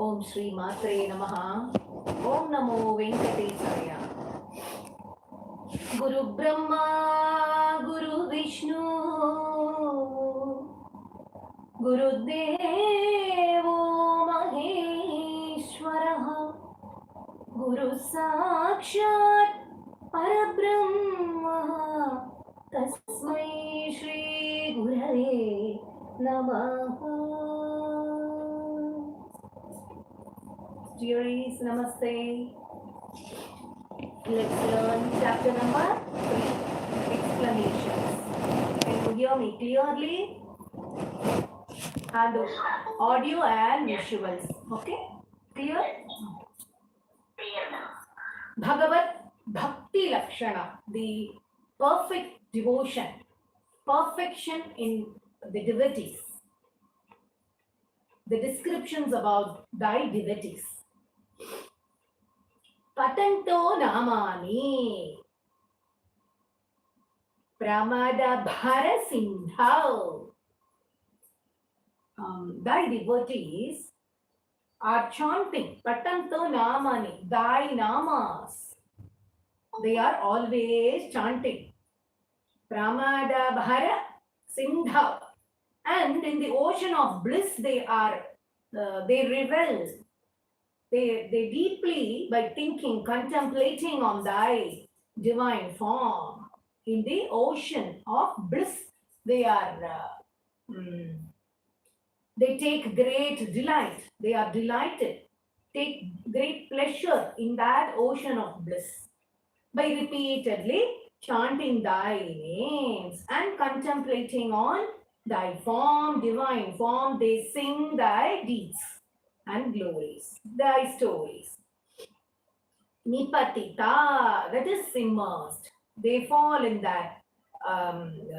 Om Shri Mathrey Namaha. Om Namo Venkatesaya. Guru Brahma, Guru Vishnu, Guru Devo Maheshwaraha, Guru Sakshat Parabrahma, Tasmai Shri Gurave Namaha. Dearies, Namaste. Let's learn chapter number 3, explanations. Can you hear me clearly? And audio and visuals. Okay? Clear? Bhagavat Bhakti Lakshana, the perfect devotion, perfection in the devotees. The descriptions about thy devotees. Patanto namani pramada bhara sindhau. Thy devotees are chanting patanto namani, thy namas. They are always chanting pramada bhara sindhau, and in the ocean of bliss they revel. They deeply, by thinking, contemplating on thy divine form, in the ocean of bliss, they take great delight. They are delighted, take great pleasure in that ocean of bliss by repeatedly chanting thy names and contemplating on thy form, divine form. They sing thy deeds and glories, thy stories. Nipatita, that is immersed. They fall in that,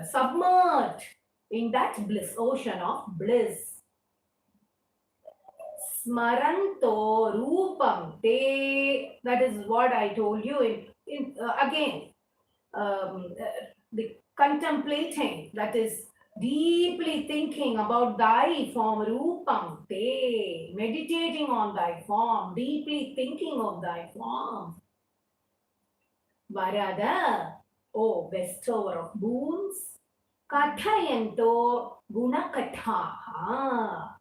submerged in that bliss, ocean of bliss. Smaranto rupam te, that is what I told you again. The contemplating, that is deeply thinking about thy form, rupam te, meditating on thy form, deeply thinking of thy form. Varada, O bestower of boons, kathayanto gunakathaha.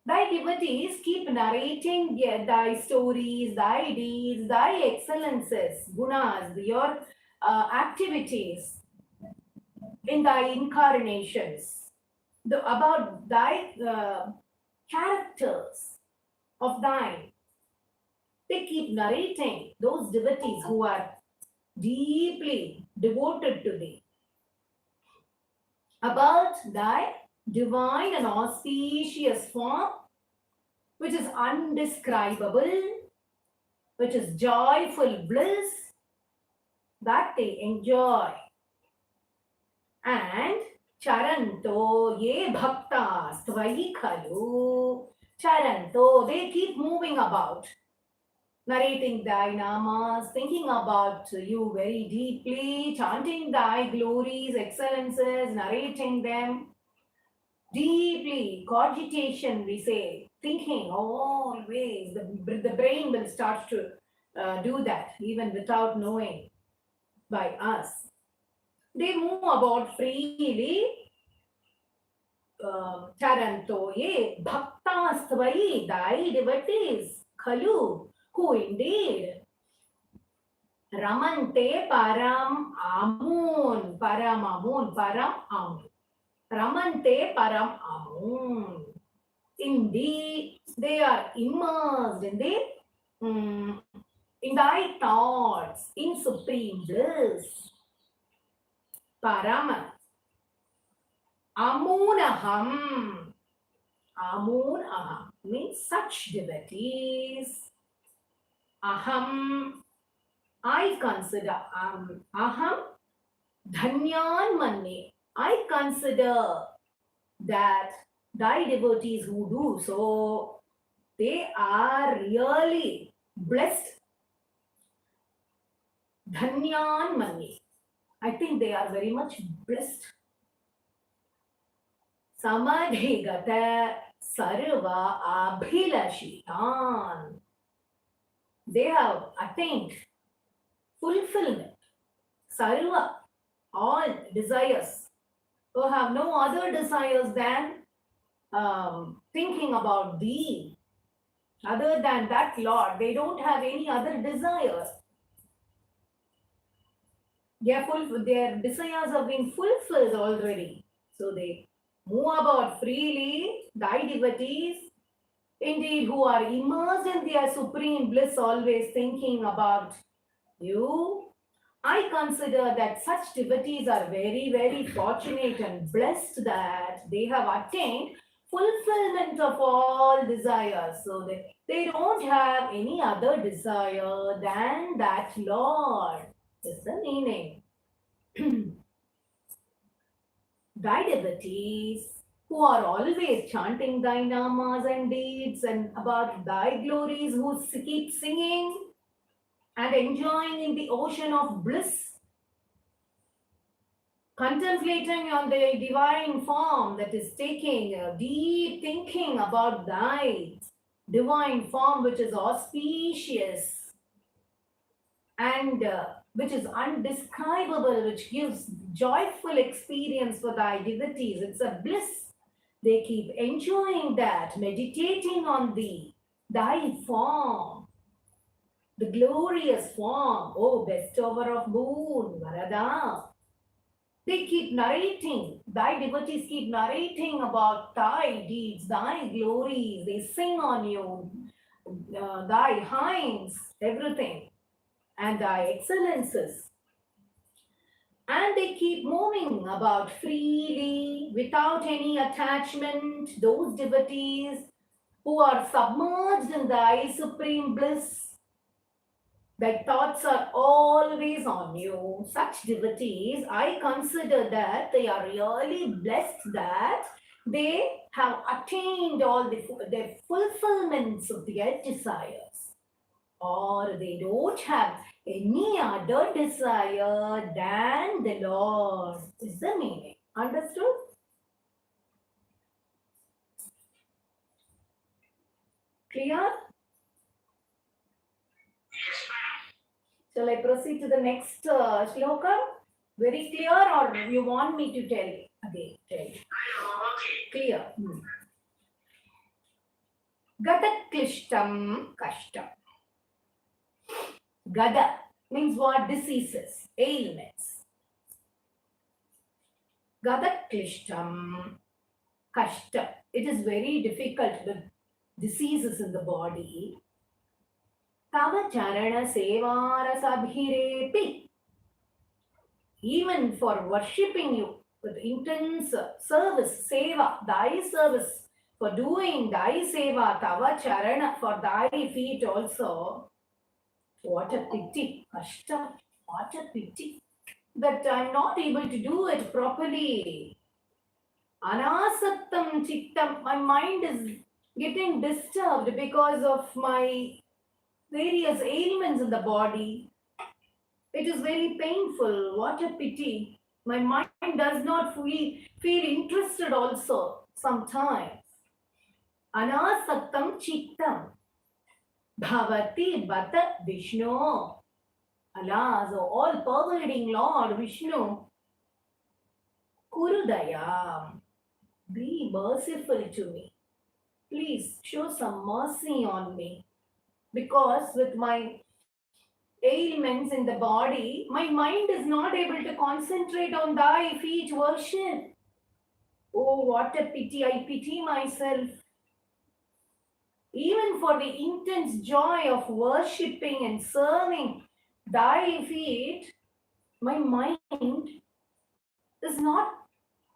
Thy devotees keep narrating thy stories, thy deeds, thy excellences, gunas, your activities in thy incarnations, about thy characters of thine. They keep narrating, those devotees who are deeply devoted to thee, about thy divine and auspicious form, which is undescribable, which is joyful bliss that they enjoy. And charanto ye bhaktas tvayi khalu. Charanto, they keep moving about, narrating thy namas, thinking about you very deeply, chanting thy glories, excellences, narrating them deeply. Cogitation, we say, thinking always. The brain will start to do that even without knowing by us. They move about freely. Charanto ye bhaktastvai, thy devotees, khalu, who indeed ramante param amun, ramante param amun. Indeed, they are immersed in thy thoughts, in supreme bliss. Parama. Amunaham. Amunaham means such devotees. Aham, I consider. Aham, dhanyan manne. I consider that thy devotees who do so, they are really blessed. Dhanyan manne. I think they are very much blessed. Samadhigata Sarva Abhilashitan. They have attained fulfillment. Sarva, all desires, who have no other desires than thinking about thee. Other than that, Lord, they don't have any other desires. Their desires have been fulfilled already. So they move about freely, thy devotees, indeed, who are immersed in their supreme bliss, always thinking about you. I consider that such devotees are very, very fortunate and blessed that they have attained fulfillment of all desires. So they don't have any other desire than that Lord. Is the meaning. Thy devotees who are always chanting thy namas and deeds and about thy glories, who keep singing and enjoying in the ocean of bliss, contemplating on the divine form, that is taking a deep thinking about thy divine form, which is auspicious and which is undescribable, which gives joyful experience for thy devotees. It's a bliss. They keep enjoying that, meditating on thee, thy form, the glorious form, oh bestower of boon, Varada. They keep narrating, thy devotees keep narrating about thy deeds, thy glories. They sing on you, thy hinds, everything, and thy excellences. And they keep moving about freely, without any attachment. Those devotees who are submerged in thy supreme bliss, thy thoughts are always on you. Such devotees, I consider that they are really blessed that they have attained all the fulfillments of their desires, or they don't have any other desire than the Lord, is the meaning. Understood? Clear? Shall I proceed to the next shloka? Very clear, or you want me to tell again? Clear. Gadaklishtam kashtam. Gada means what? Diseases, ailments. Gadaklishtam kashtam. It is very difficult with diseases in the body. Tava charana sevara sabhirepi. Even for worshipping you with intense service, seva, thy service, for doing thy seva, tava charana, for thy feet also. What a pity, kashta, what a pity that I'm not able to do it properly. Anasattam chittam, my mind is getting disturbed because of my various ailments in the body. It is very painful. What a pity. My mind does not feel interested also sometimes. Anasattam chittam. Bhavati bata Vishnu. Alas, O all-pervading Lord Vishnu. Kurudayam. Be merciful to me. Please show some mercy on me. Because with my ailments in the body, my mind is not able to concentrate on thy feet worship. Oh, what a pity. I pity myself. Even for the intense joy of worshipping and serving thy feet, my mind is not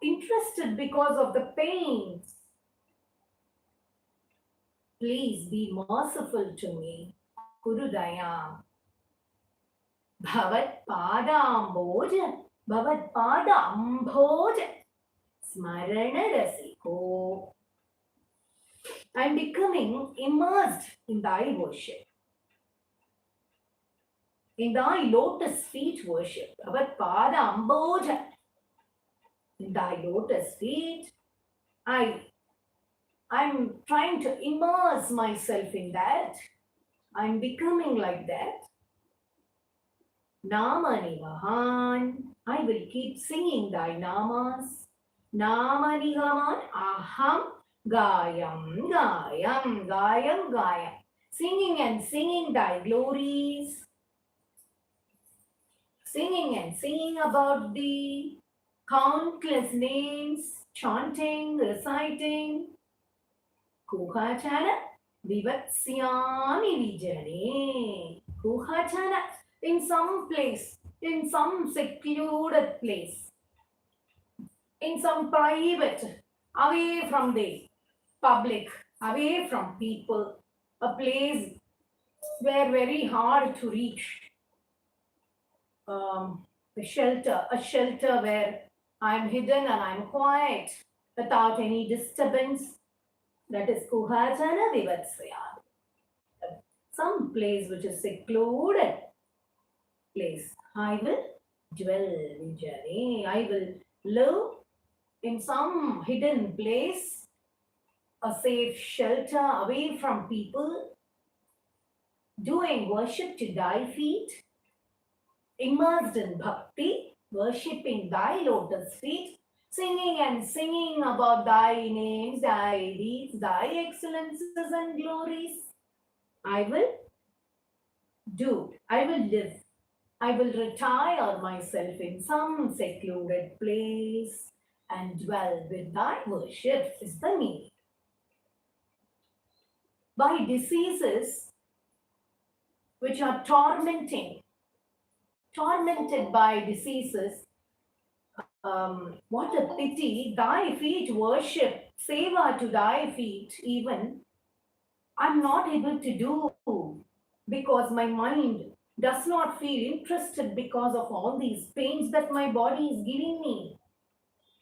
interested because of the pains. Please be merciful to me. Kurudayam. Bhavat Padam Bhavat Padam Smarana Rasiko. I'm becoming immersed in thy worship, in thy lotus feet worship. Bhavat Padam in thy lotus feet, I I'm trying to immerse myself in that. I'm becoming like that. Namanivahan, I will keep singing thy namas. Namanivahan, aham, gayam, gayam, gayam, gayam. Singing and singing thy glories. Singing and singing about the countless names, chanting, reciting. Kuhachana Vivatsyami Vijane. Kuhachana, in some place, in some secluded place, in some private, away from the public, away from people, a place where very hard to reach. A shelter where I'm hidden and I'm quiet without any disturbance. That is Kuhachana Vivatsaya. Some place which is secluded place. I will dwell, Vijane. I will live in some hidden place, a safe shelter away from people, doing worship to thy feet, immersed in bhakti, worshipping thy lotus feet, singing and singing about thy names, thy deeds, thy excellences and glories. I will live. I will retire myself in some secluded place and dwell with thy worship is the need. By diseases which are tormented by diseases, what a pity, thy feet worship, seva to thy feet even, I'm not able to do because my mind does not feel interested because of all these pains that my body is giving me.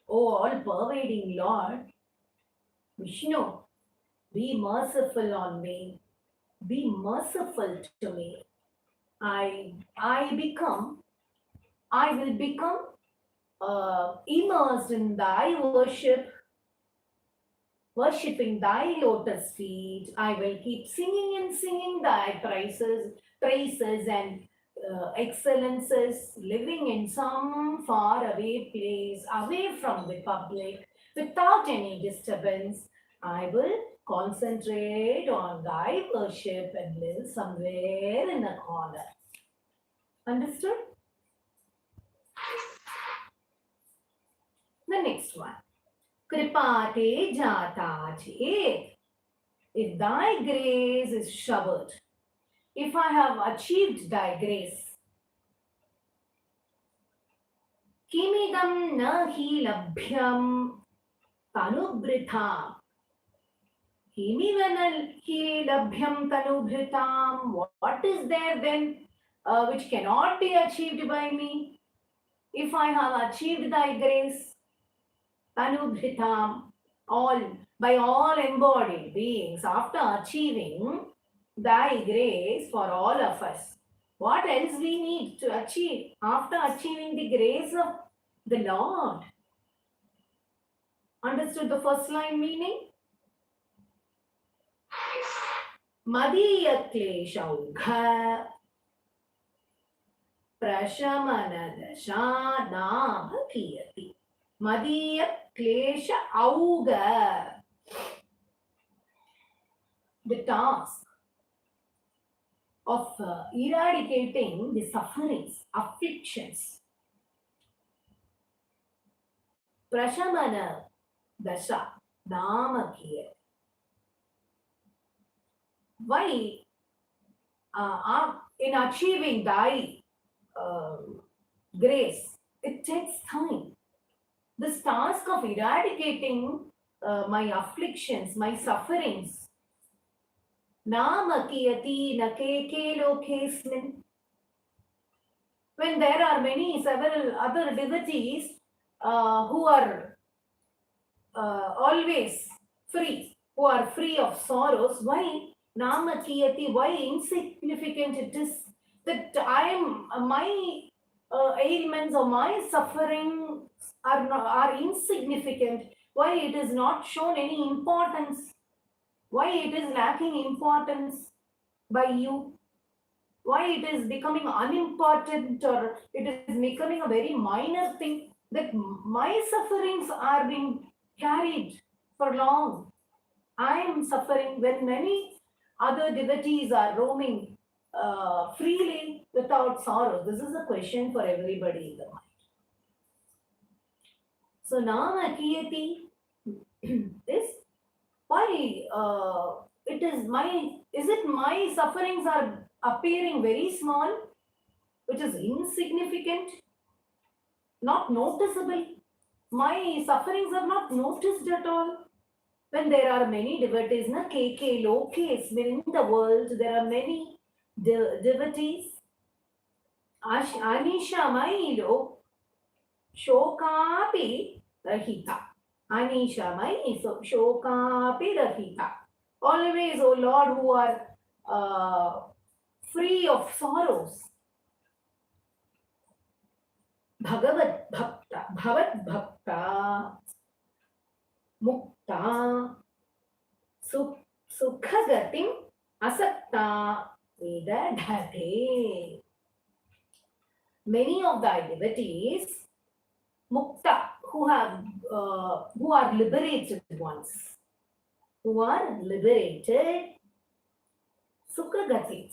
Oh, all-pervading Lord, Vishnu, be merciful on me. Be merciful to me. I will become immersed in thy worship, worshipping thy lotus feet. I will keep singing and singing thy praises and excellences, living in some far away place, away from the public, without any disturbance. I will concentrate on thy worship and live somewhere in a corner. Understood? The next one. Kripate jata chet. If thy grace is showered, if I have achieved thy grace, kimidam nahi labhyam tanubhritham. Kimivanahi labhyam tanubhritham. What is there then which cannot be achieved by me? If I have achieved thy grace, tanubhritham, by all embodied beings, after achieving thy grace for all of us, what else we need to achieve after achieving the grace of the Lord? Understood the first line meaning? Madiya kleshaugha prashamanadasha nabhakiyati. Madiya klesha auga. The task of eradicating the sufferings, afflictions. Prashamana dasha namakiyati. Why in achieving thy grace, it takes time. This task of eradicating my afflictions, my sufferings, namakiyati nakeke lokesmin. When there are several other devotees who are always free, who are free of sorrows, why namakiyati, why insignificant it is that my ailments or my suffering are insignificant, why it is not shown any importance why it is lacking importance by you, why it is becoming unimportant, or it is becoming a very minor thing, that my sufferings are being carried for long. I am suffering when many other devotees are roaming freely without sorrow. This is a question for everybody in the mind. So Nama Kiyati is why is it my sufferings are appearing very small, which is insignificant, not noticeable. My sufferings are not noticed at all. When there are many devotees, na KK, Lokes, in the world, there are many devotees. Anisha Mailo, Shokapi Rahita. Anisha Mai, Shokapi Rahita. Always, O Lord, who are free of sorrows. Bhagavad Bhakta, Mukta, Sukhagatim, Asakta, Vedadhate. Many of thy devotees, Mukta, who are liberated ones, Sukhagati,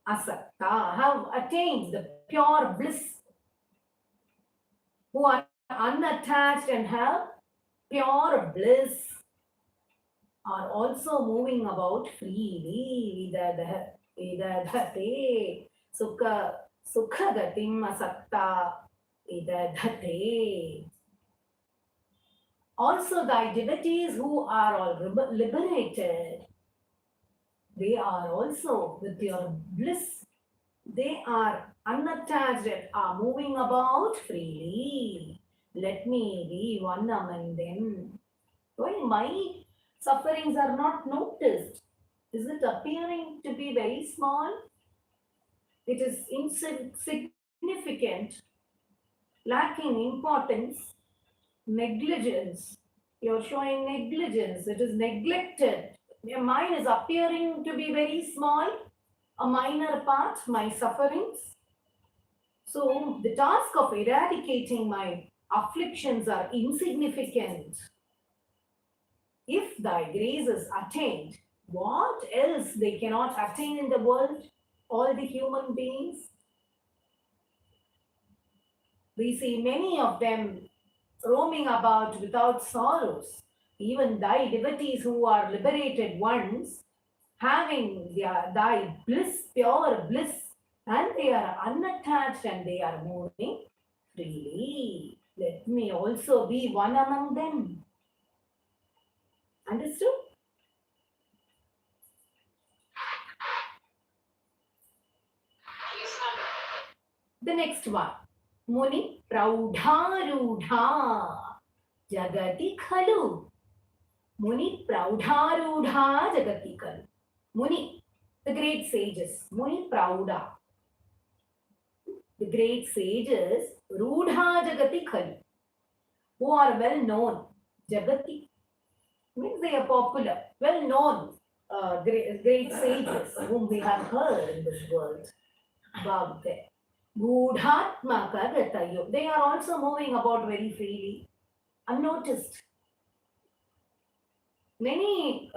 Asakta, have attained the pure bliss, who are unattached and have pure bliss, are also moving about freely. Vedadhate, Sukhagatim asakta vedadhate. Also, thy devotees who are all liberated, they are also with your bliss. They are unattached and are moving about freely. Let me be one among them. Why my sufferings are not noticed? Is it appearing to be very small? It is insignificant, lacking importance, negligence. You're showing negligence. It is neglected. Your mind is appearing to be very small, a minor part, my sufferings. So the task of eradicating my afflictions are insignificant. If thy grace is attained, what else they cannot attain in the world? All the human beings. We see many of them roaming about without sorrows. Even thy devotees who are liberated ones, having thy bliss, pure bliss, and they are unattached and they are moving freely. Let me also be one among them. Understood? The next one. Muni Praudharudha Jagati Khalu. Muni Praudharudha Jagati Khalu. Muni, the great sages. Muni Prauda. The great sages, Rudha Jagati Khalu, who are well known. Jagati means they are popular, well known, great sages whom we have heard in this world. About them. Gudhatmaka Gatayo. They are also moving about very freely, unnoticed. Many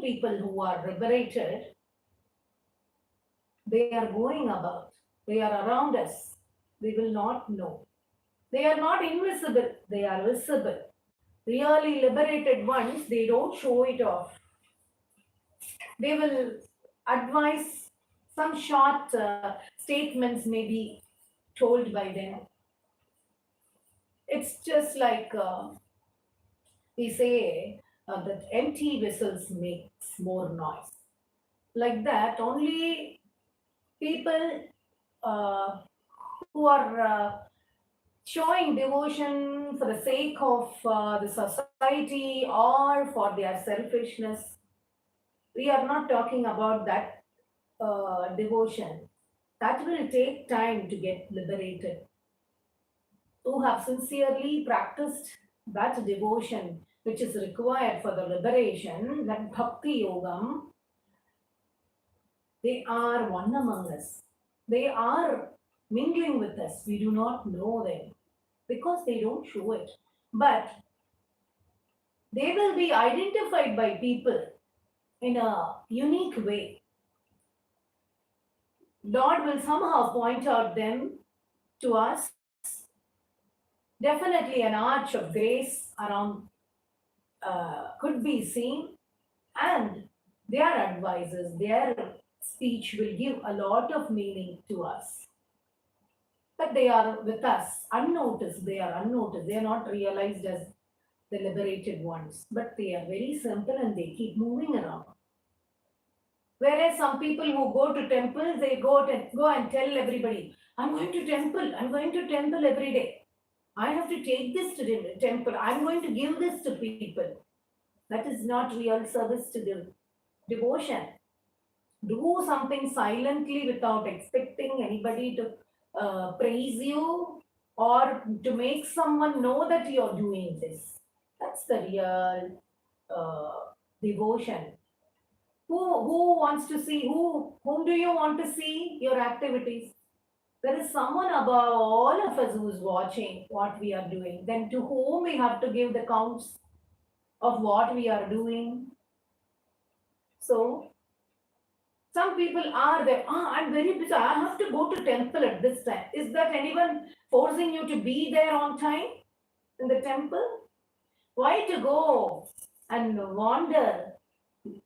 people who are liberated, they are going about. They are around us. We will not know. They are not invisible. They are visible. Really liberated ones, they don't show it off. They will advise. Some short statements may be told by them. It's just like we say that empty vessels makes more noise. Like that, only people who are showing devotion for the sake of the society or for their selfishness. We are not talking about that devotion. That will take time to get liberated. Who have sincerely practiced that devotion which is required for the liberation, that bhakti yogam, they are one among us. They are mingling with us. We do not know them because they don't show it. But they will be identified by people in a unique way. Lord will somehow point out them to us. Definitely an arch of grace around could be seen, and their advices, their speech will give a lot of meaning to us. But they are with us, unnoticed. They are unnoticed. They are not realized as the liberated ones, but they are very simple and they keep moving around. Whereas some people who go to temples, they go and tell everybody, I'm going to temple every day. I have to take this to the temple. I'm going to give this to people. That is not real service to the devotion. Do something silently without expecting anybody to praise you or to make someone know that you're doing this. That's the real devotion. Who wants to see? Whom do you want to see your activities? There is someone above all of us who is watching what we are doing. Then to whom we have to give the counts of what we are doing. So some people are there. I'm very busy. I have to go to temple at this time. Is that anyone forcing you to be there on time in the temple? Why to go and wander?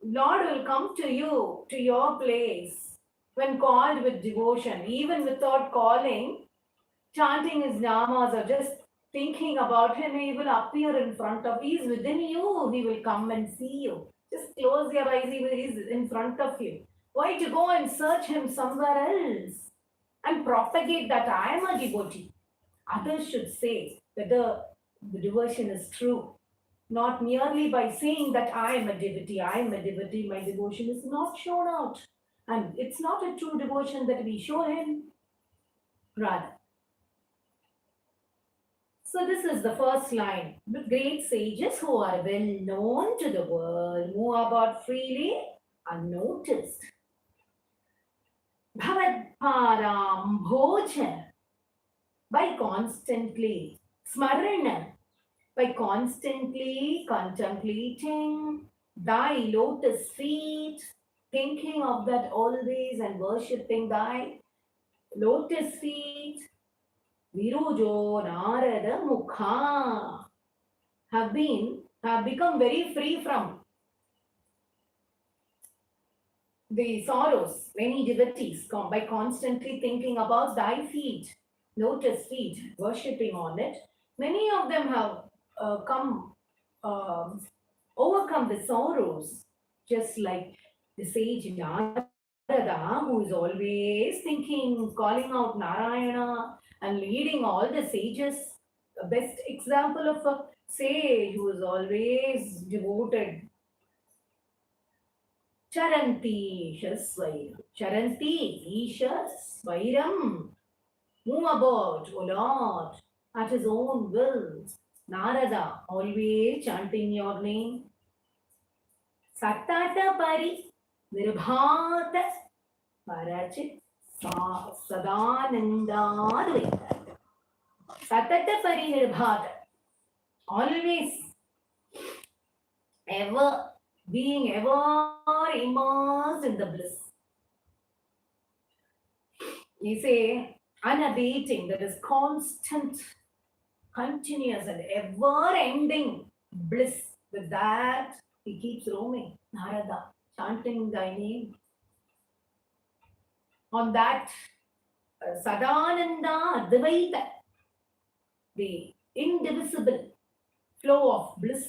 Lord will come to you, to your place, when called with devotion, even without calling, chanting his namas or just thinking about him, he will appear in front of you. He is within you, he will come and see you. Just close your eyes, he is in front of you. Why to go and search him somewhere else and propagate that I am a devotee? Others should say that the devotion is true. Not merely by saying that I am a devotee, my devotion is not shown out. And it's not a true devotion that we show him, rather. So this is the first line. The great sages who are well known to the world move about freely unnoticed. Bhavat Param Bhoja, by constantly smarana, by constantly contemplating thy lotus feet, thinking of that always and worshipping thy lotus feet, Virujo Narada Mukha, have become very free from the sorrows. Many devotees come by constantly thinking about thy feet, lotus feet, worshipping on it. Many of them have overcome the sorrows, just like the sage Narada, who is always thinking, calling out Narayana and leading all the sages. The best example of a sage who is always devoted. Charanti Shasvairam. Charanti Isha Svairam. Move about, O Lord, at his own will. Narada, always chanting your name. Satata Pari Virbhata Parachit Sadananda. Satata Pari Virbhata. Always, ever, being ever immersed in the bliss. You say, unabating, that is constant, continuous, and ever-ending bliss. With that, he keeps roaming, Narada, chanting thy name. On that Sadananda Advaita, the indivisible flow of bliss,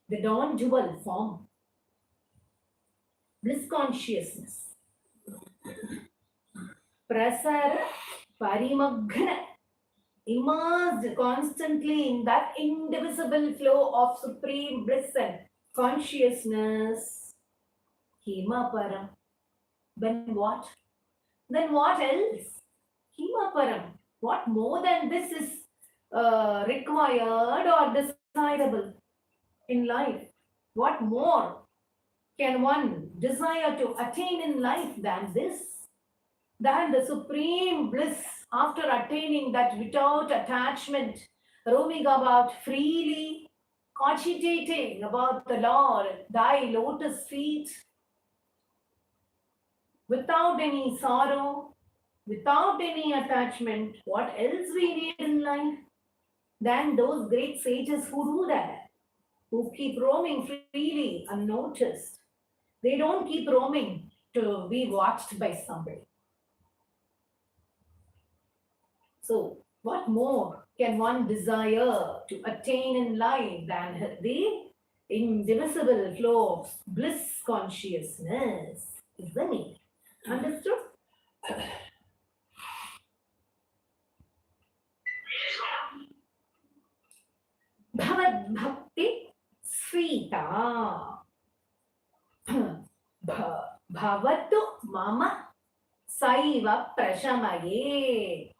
the non-dual form, bliss consciousness. Prasara Parimagna, immersed constantly in that indivisible flow of supreme bliss and consciousness. Hema Param. Then what? Then what else? Hema Param. What more than this is required or desirable in life. What more can one desire to attain in life than this? Than the supreme bliss after attaining that without attachment, roaming about freely, cogitating about the Lord, thy lotus feet, without any sorrow, without any attachment. What else we need in life than those great sages who do that, who keep roaming freely unnoticed? They don't keep roaming to be watched by somebody. So, what more can one desire to attain in life than the indivisible flow of bliss consciousness? Isn't it? Understood? Bhavad Bhakti Srita Bhavatu Mama Saiva Prashamaye.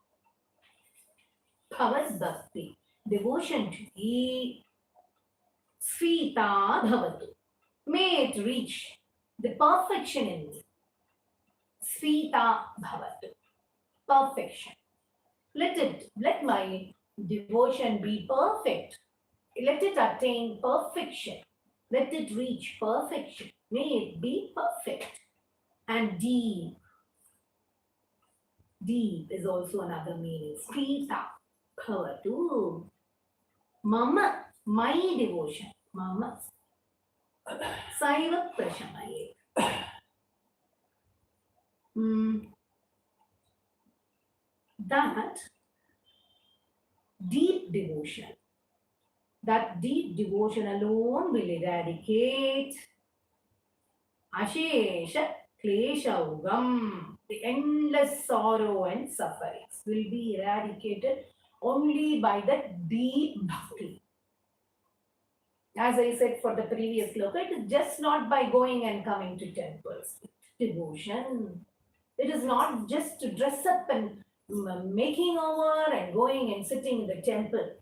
Bhavad Bhakti, devotion to thee, Srita Bhavatu. May it reach the perfection in me. Srita Bhavatu, perfection. Let my devotion be perfect. Let it attain perfection. Let it reach perfection. May it be perfect and deep. Deep is also another meaning. Srita Bhavatu. Mama, my devotion. Mama. Saiva Prashamaye. That deep devotion alone will eradicate Ashesha Klesha Ugam, the endless sorrow and sufferings will be eradicated only by that deep bhakti. As I said for the previous sloka, it is just not by going and coming to temples. Devotion. It is not just to dress up and making over and going and sitting in the temple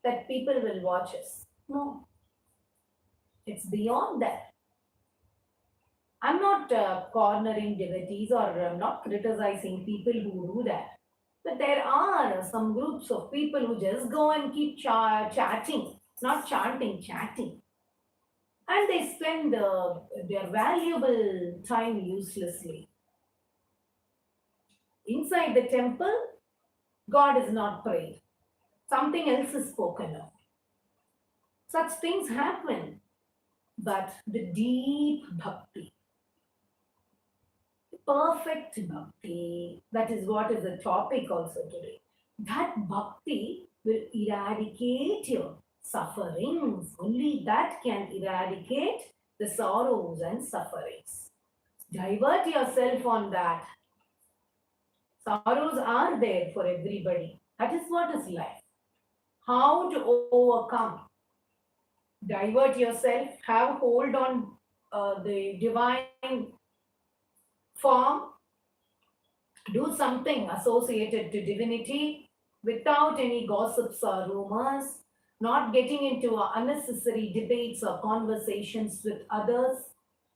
that people will watch us. No. It's beyond that. I'm not cornering devotees or I'm not criticizing people who do that. But there are some groups of people who just go and keep chatting, not chanting, chatting. And they spend their valuable time uselessly. Inside the temple, God is not prayed. Something else is spoken of. Such things happen. But the deep bhakti, perfect bhakti, that is what is the topic also today. That bhakti will eradicate your sufferings. Only that can eradicate the sorrows and sufferings. Divert yourself on that. Sorrows are there for everybody. That is what is life. How to overcome? Divert yourself, have hold on the divine form, do something associated to divinity without any gossips or rumors, not getting into unnecessary debates or conversations with others,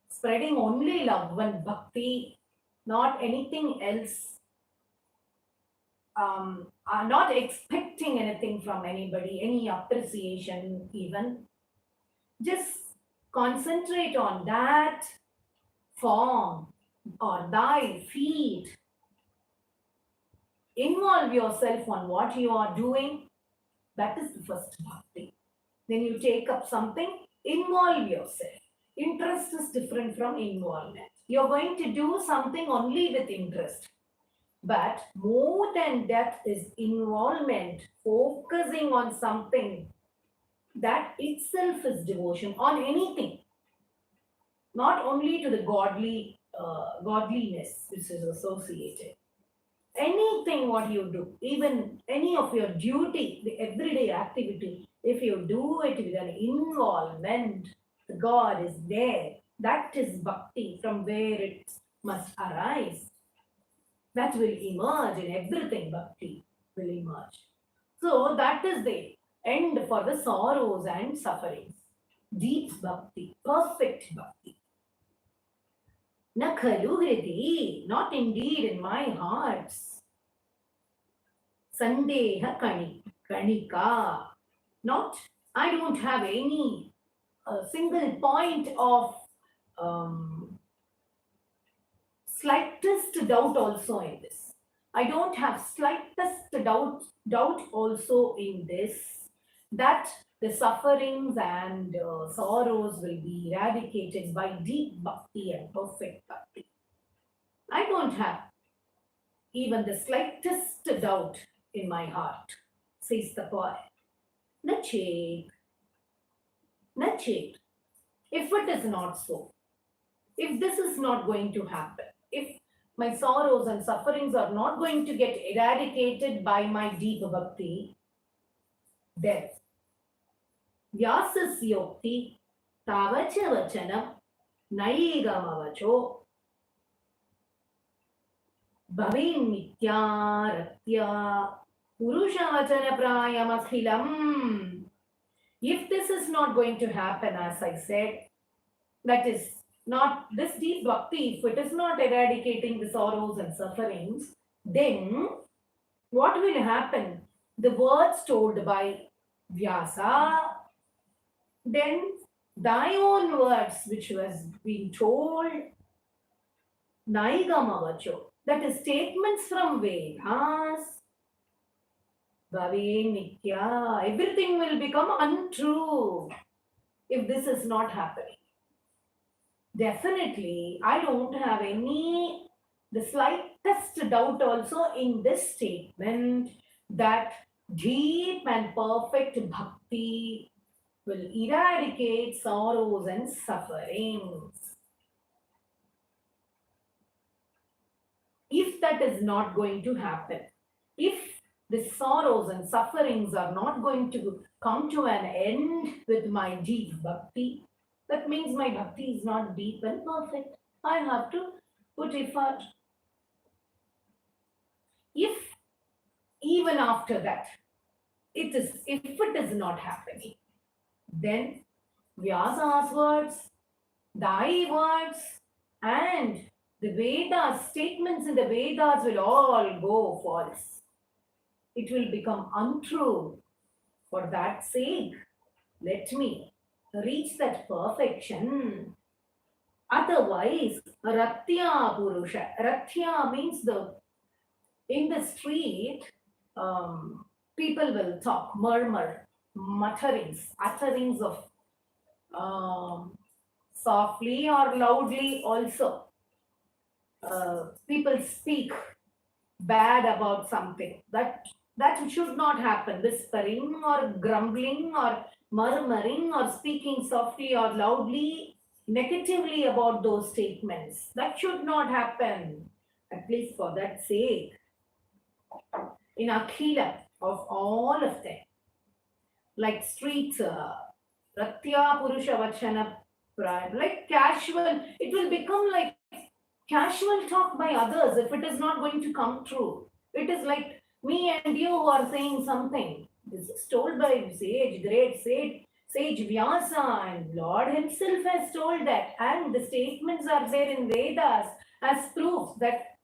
spreading only love and bhakti, not anything else. Are not expecting anything from anybody, any appreciation even. Just concentrate on that form or thy feet. Involve yourself on what you are doing. That is the first bhakti. Then you take up something, involve yourself. Interest is different from involvement. You're going to do something only with interest. But more than that is involvement, focusing on something. That itself is devotion on anything. Not only to the godliness which is associated. Anything what you do, even any of your duty, the everyday activity, if you do it with an involvement, the God is there. That is bhakti from where it must arise. That will emerge in everything, bhakti will emerge. So that is the end for the sorrows and sufferings. Deep bhakti, perfect bhakti. Na khalu hridi, not indeed in my hearts. Sandeha kanika, not, I don't have any single point of slightest doubt also in this. I don't have slightest doubt also in this, that the sufferings and sorrows will be eradicated by deep bhakti and perfect bhakti. I don't have even the slightest doubt in my heart, says the poet. Nachet, Nachet. If it is not so, if this is not going to happen, if my sorrows and sufferings are not going to get eradicated by my deep bhakti, then Vyasasya yokti tavacha vachanam naigamavacho bhavin mityaratya purushavachana prayamakhilam. If this is not going to happen, as I said, that is not this deep bhakti, if it is not eradicating the sorrows and sufferings, then what will happen? The words told by Vyasa, then thy own words which was being told, Naigamavacho, that is statements from Vedas, Bhave Nitya, everything will become untrue if this is not happening. Definitely, I don't have the slightest doubt also in this statement that deep and perfect bhakti will eradicate sorrows and sufferings. If that is not going to happen, if the sorrows and sufferings are not going to come to an end with my deep bhakti, that means my bhakti is not deep and perfect. I have to put effort. If even after that, if it is not happening, then Vyasa's words, thy words, and the Vedas, statements in the Vedas will all go false. It will become untrue. For that sake, let me reach that perfection. Otherwise, Ratya Purusha. Ratya means in the street, people will talk, murmur, mutterings, utterings of softly or loudly also. People speak bad about something. That should not happen. Whispering or grumbling or murmuring or speaking softly or loudly negatively about those statements. That should not happen. At least for that sake. In Akhila, of all of them, like streets, Ratya Purusha Vachana, like casual, it will become like casual talk by others if it is not going to come true. It is like me and you who are saying something. This is told by great sage Vyasa, and Lord himself has told that, and the statements are there in Vedas as proof that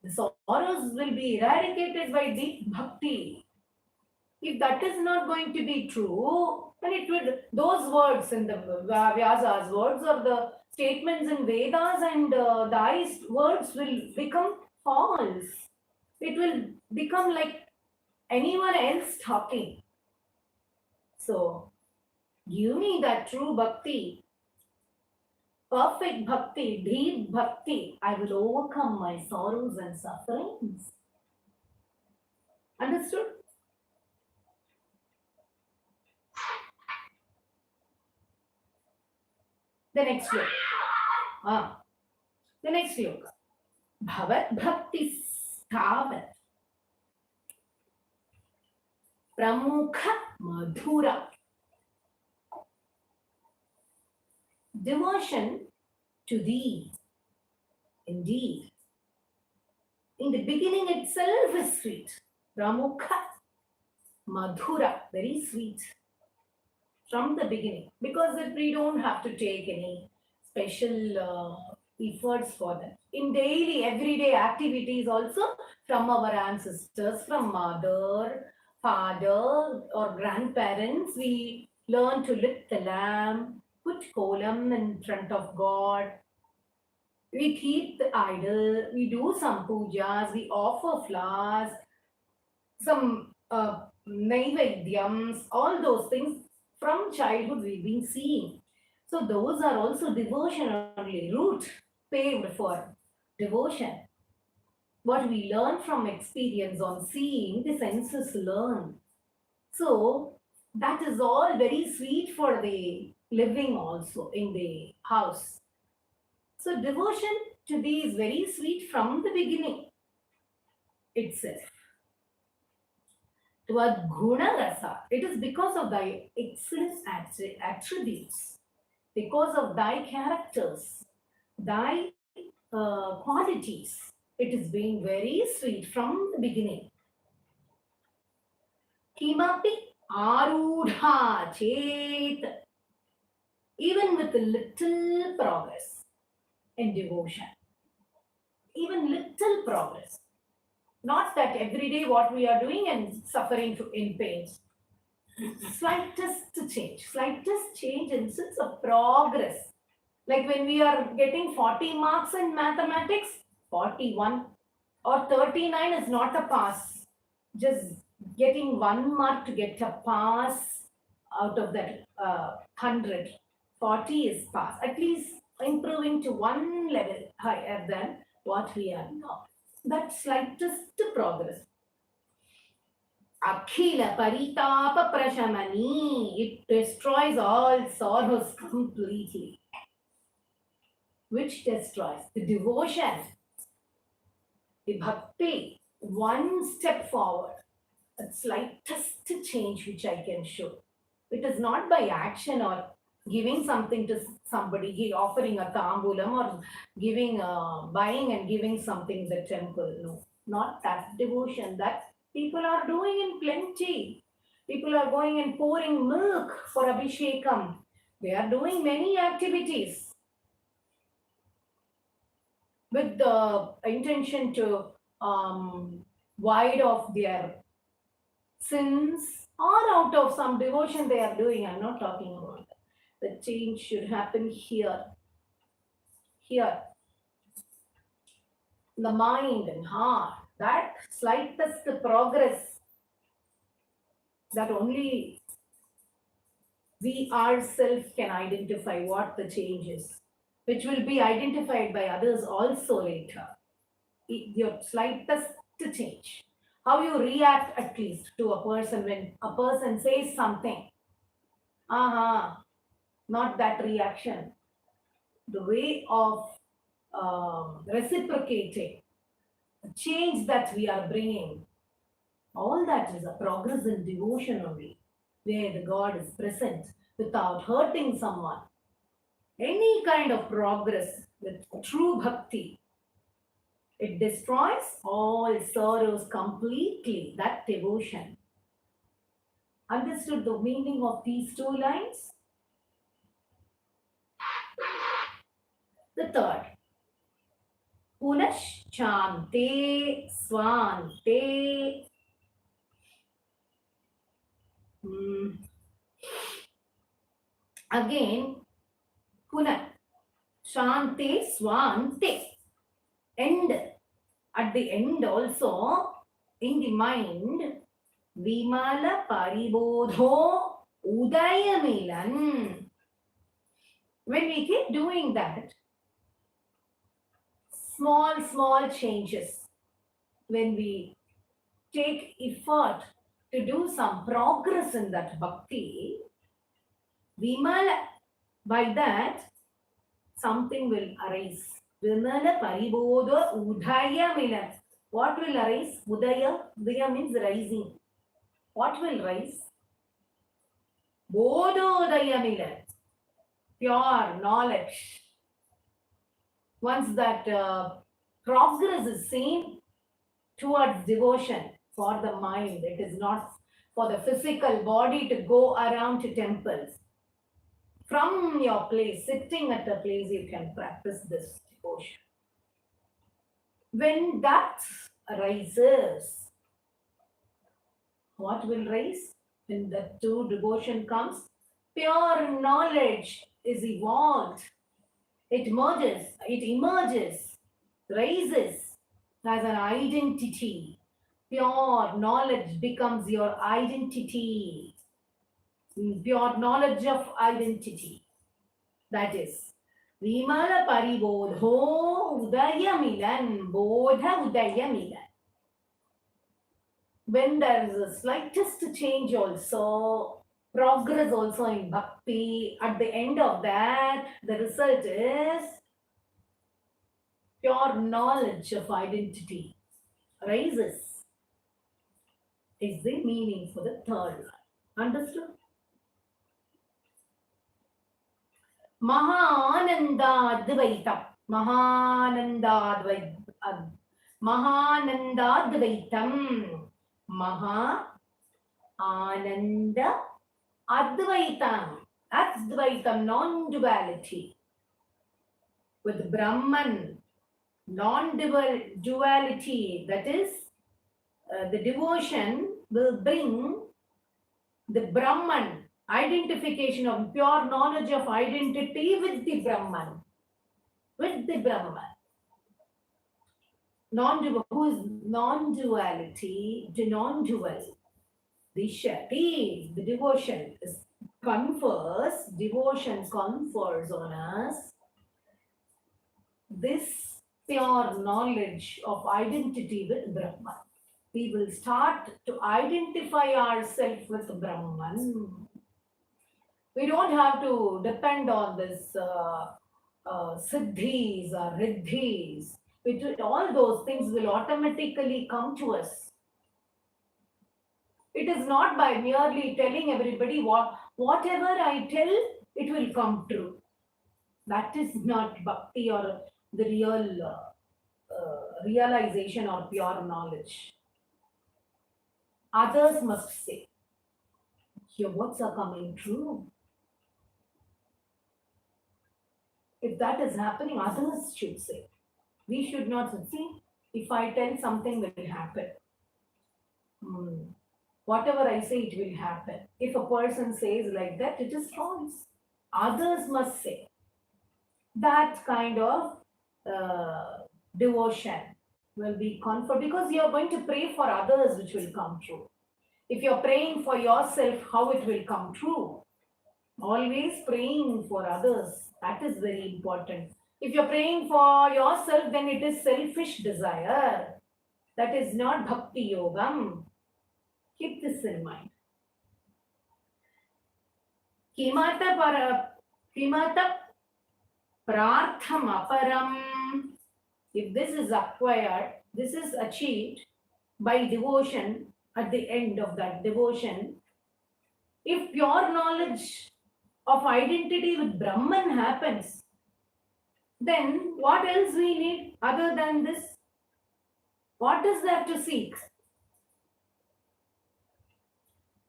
the sorrows will be eradicated by deep bhakti. If that is not going to be true, then it would, those words in the Vyasa's words or the statements in Vedas and thy words will become false. It will become like anyone else talking. So, give me that true bhakti, perfect bhakti, deep bhakti. I will overcome my sorrows and sufferings. Understood? The next sloka. The next sloka. Bhavat bhakti stavat pramukha madhura. Devotion to thee, indeed, in the beginning itself is sweet. Pramukha, madhura, very sweet from the beginning, because that we don't have to take any special efforts for that. In daily, everyday activities also, from our ancestors, from mother, father, or grandparents, we learn to lit the lamp, put kolam in front of God. We keep the idol, we do some pujas, we offer flowers, some naivedyams, all those things from childhood we've been seeing. So those are also devotion only, root paved for devotion. What we learn from experience on seeing, the senses learn. So that is all very sweet for the living also in the house. So devotion to thee is very sweet from the beginning itself. Toward guna rasa, it is because of thy excellent attributes, because of thy characters, thy qualities. It is being very sweet from the beginning. Kimapi arudha chet, even with a little progress in devotion, even little progress. Not that every day what we are doing and suffering in pains. Slightest change in sense of progress. Like when we are getting 40 marks in mathematics, 41 or 39 is not a pass. Just getting 1 mark to get a pass out of that 100. 40 is pass. At least improving to one level higher than what we are now. That slightest progress. Akhila paritapa prashamani. It destroys all sorrows completely. Which destroys? The devotion, the bhakti, one step forward. A slightest change which I can show. It is not by action or giving something to somebody, offering a tambulam or giving, buying and giving something in the temple. No, not that devotion. That people are doing in plenty. People are going and pouring milk for Abhishekam. They are doing many activities with the intention to wide off their sins, or out of some devotion they are doing. I'm not talking about that. The change should happen here. Here. The mind and heart. That slightest progress that only we ourselves can identify what the change is, which will be identified by others also later. Your slightest change. How you react at least to a person when a person says something. Not that reaction. The way of reciprocating, the change that we are bringing, all that is a progress in devotion only, where the God is present without hurting someone. Any kind of progress with true bhakti, it destroys all sorrows completely, that devotion. Understood the meaning of these two lines? The third. Punash chante swante. Again, punah shante swante. End. At the end also, in the mind, vimala paribodho udayamilan. When we keep doing that, small changes, when we take effort to do some progress in that bhakti, vimala, by that, something will arise. Vimala paribodha udaya milan. What will arise? Udaya. Udaya means rising. What will rise? Bodhodaya milan. Pure knowledge. Once that progress is seen towards devotion for the mind, it is not for the physical body to go around to temples. From your place, sitting at a place, you can practice this devotion. When that rises, what will rise? When the true devotion comes, pure knowledge is evolved. It emerges, rises as an identity. Pure knowledge becomes your identity. Pure knowledge of identity. That is, Vimala Paribodho Udayamilan, Bodha Udayamilan. When there is a slightest change also, progress also in bhakti, at the end of that, the result is pure knowledge of identity rises. Is the meaning for the third line. Understood? Mahanandadvaitam. Mahanandadvaitam. Maha Ananda Advaitam. Advaitam, non-duality. With Brahman, non-duality, that is, the devotion will bring the Brahman, identification of pure knowledge of identity with the Brahman. With the Brahman. Who is non-duality, the non-dual. The Shati, the devotion devotion confers on us this pure knowledge of identity with Brahman. We will start to identify ourselves with Brahman. We don't have to depend on this siddhis or riddhis. All those things will automatically come to us. It is not by merely telling everybody whatever I tell, it will come true. That is not bhakti or the real realization or pure knowledge. Others must say, your words are coming true. If that is happening, others should say. We should not see, if I tell something will happen. Whatever I say, it will happen. If a person says like that, it is false. Others must say. That kind of devotion will be conferred, because you are going to pray for others, which will come true. If you are praying for yourself, how it will come true? Always praying for others. That is very important. If you're praying for yourself, then it is selfish desire. That is not bhakti yogam. Keep this in mind. Kimata prartham aparam. If this is acquired, this is achieved by devotion. At the end of that devotion, if pure knowledge of identity with Brahman happens, then what else we need other than this? What is there to seek?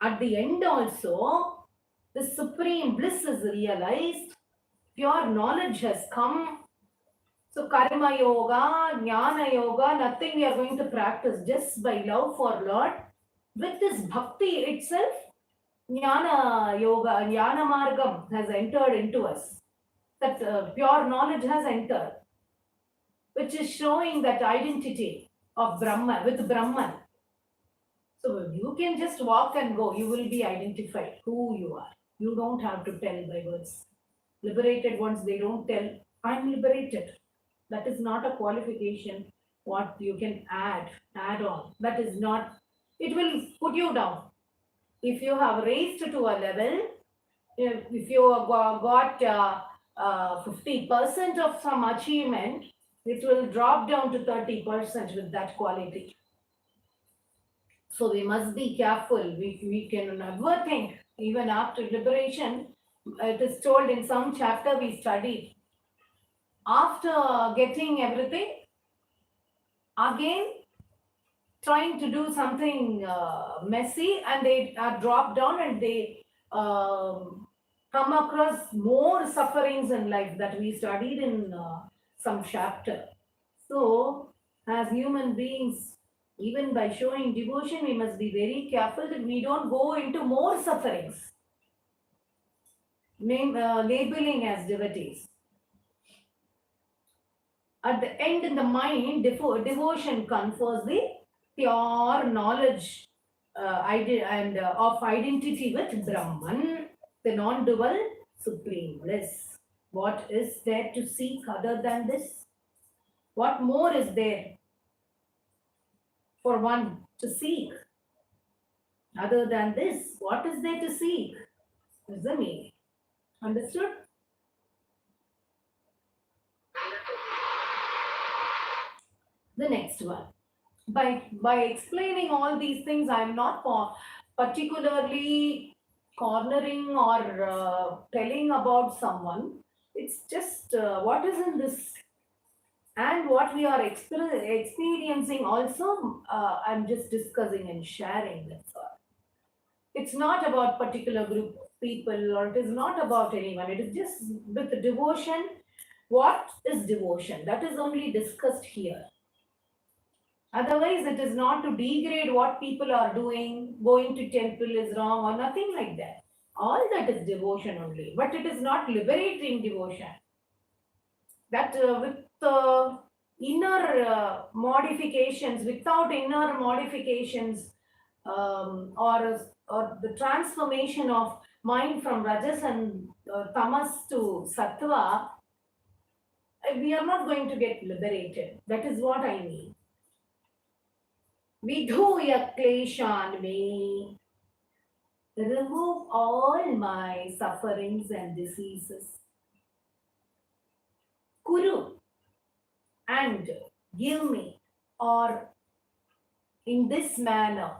At the end also, the supreme bliss is realized, pure knowledge has come. So karma yoga, jnana yoga, nothing we are going to practice, just by love for Lord. With this bhakti itself, jnana yoga, jnana margam has entered into us. That pure knowledge has entered, which is showing that identity of Brahman, with Brahman. So you can just walk and go, you will be identified who you are. You don't have to tell by words. Liberated ones, they don't tell, I'm liberated. That is not a qualification what you can add on. That is not, it will put you down. If you have raised to a level, if you got 50% of some achievement, it will drop down to 30% with that quality. So we must be careful. We can never think, even after liberation, it is told in some chapter we studied, after getting everything, again trying to do something messy, and they are dropped down, and they come across more sufferings in life that we studied in some chapter. So, as human beings, even by showing devotion, we must be very careful that we don't go into more sufferings, labeling as devotees. At the end, in the mind, devotion confers the pure knowledge of identity with Brahman, the non-dual supreme bliss. What is there to seek other than this? What more is there for one to seek other than this? What is there to seek? Is the meaning. Understood? The next one. By explaining all these things, I'm not particularly cornering or telling about someone. It's just what is in this and what we are experiencing also. I'm just discussing and sharing. That's all. It's not about particular group of people, or it is not about anyone. It is just with devotion. What is devotion? That is only discussed here. Otherwise, it is not to degrade what people are doing. Going to temple is wrong or nothing like that. All that is devotion only, but it is not liberating devotion. That with inner modifications, without inner modifications, or the transformation of mind from rajas and tamas to sattva, we are not going to get liberated. That is what I mean. Vidhuya kleshan me. Remove all my sufferings and diseases. Kuru, and give me, or in this manner,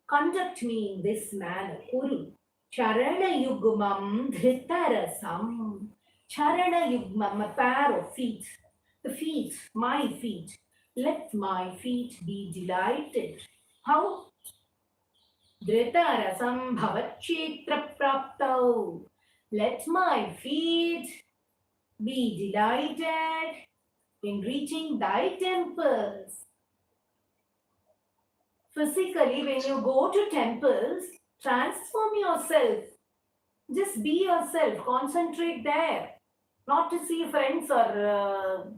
conduct me in this manner. Kuru. Charana yugmam dhritarasam. Charana yugmam, a pair of feet. The feet, my feet. Let my feet be delighted. How? Dhritarasam bhavakshetra praptau. Let my feet be delighted in reaching thy temples. Physically, when you go to temples, transform yourself. Just be yourself. Concentrate there. Not to see friends or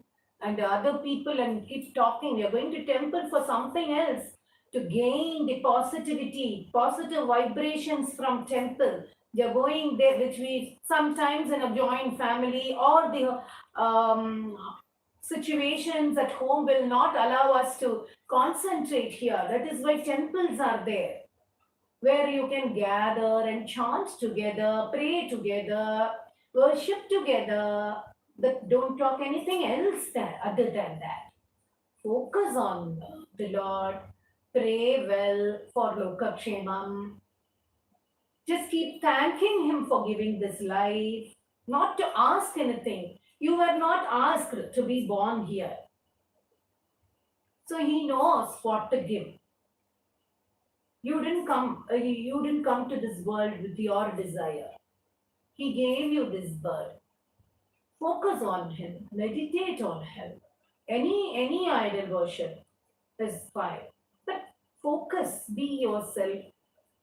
and other people and keep talking. You're going to temple for something else, to gain the positivity, positive vibrations from temple. You're going there, which we sometimes in a joint family or the situations at home will not allow us to concentrate here. That is why temples are there, where you can gather and chant together, pray together, worship together. But don't talk anything else other than that. Focus on the Lord. Pray well for LOKAKSHEMA. Just keep thanking Him for giving this life, not to ask anything. You were not asked to be born here. So He knows what to give. You didn't come to this world with your desire. He gave you this birth. Focus on Him. Meditate on Him. Any idol worship is fine. But focus, be yourself.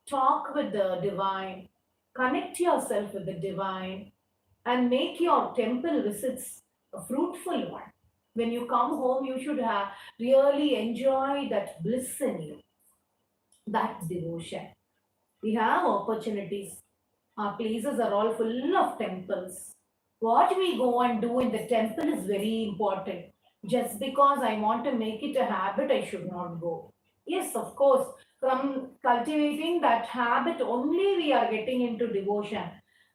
Talk with the divine. Connect yourself with the divine. And make your temple visits a fruitful one. When you come home, you should really enjoy that bliss in you. That devotion. We have opportunities. Our places are all full of temples. What we go and do in the temple is very important. Just because I want to make it a habit, I should not go. Yes, of course, from cultivating that habit only we are getting into devotion.